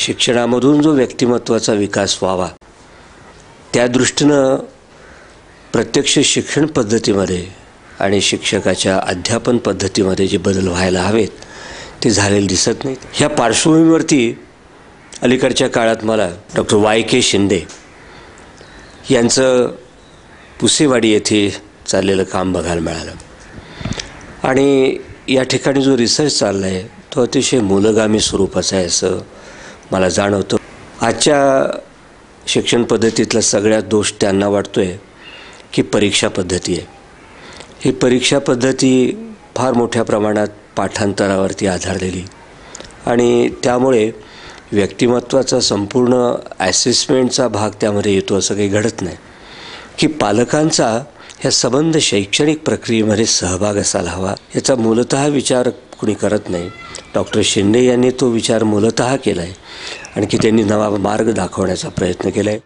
शिक्षणामधून जो व्यक्तिमत्वाचा विकास व्हावा त्या दृष्टीनं प्रत्यक्ष शिक्षण पद्धतीमध्ये आणि शिक्षकाच्या अध्यापन पद्धतीमध्ये जे बदल व्हायला हवेत ते झालेले दिसत नाहीत। ह्या पार्श्वभूमीवरती अलीकडच्या काळात मला डॉक्टर YK शिंदे यांचं पुसेवाडी येथे चाललेलं काम बघायला मिळालं आणि या ठिकाणी जो रिसर्च चालला आहे तो अतिशय मूलगामी स्वरूपाचा आहे असं मला जाणवतं। आजच्या शिक्षण पद्धतीतला सगळ्यात दोष त्यांना वाटतोय की परीक्षा पद्धती आहे। ही परीक्षा पद्धती फार मोठ्या प्रमाणात पाठांतरावरती आधारलेली आणि त्यामुळे व्यक्तिमत्वाचा संपूर्ण ॲसेसमेंटचा भाग त्यामध्ये येतो असं काही घडत नाही की पालकांचा ह्या संबंध शैक्षणिक प्रक्रियेमध्ये सहभाग असायला हवा याचा मूलतः विचार कुणी करत नाही। डॉक्टर शिंदे यांनी तो विचार मूलतः केला आहे आणि की त्यांनी नवा मार्ग दाखवण्याचा प्रयत्न केला आहे।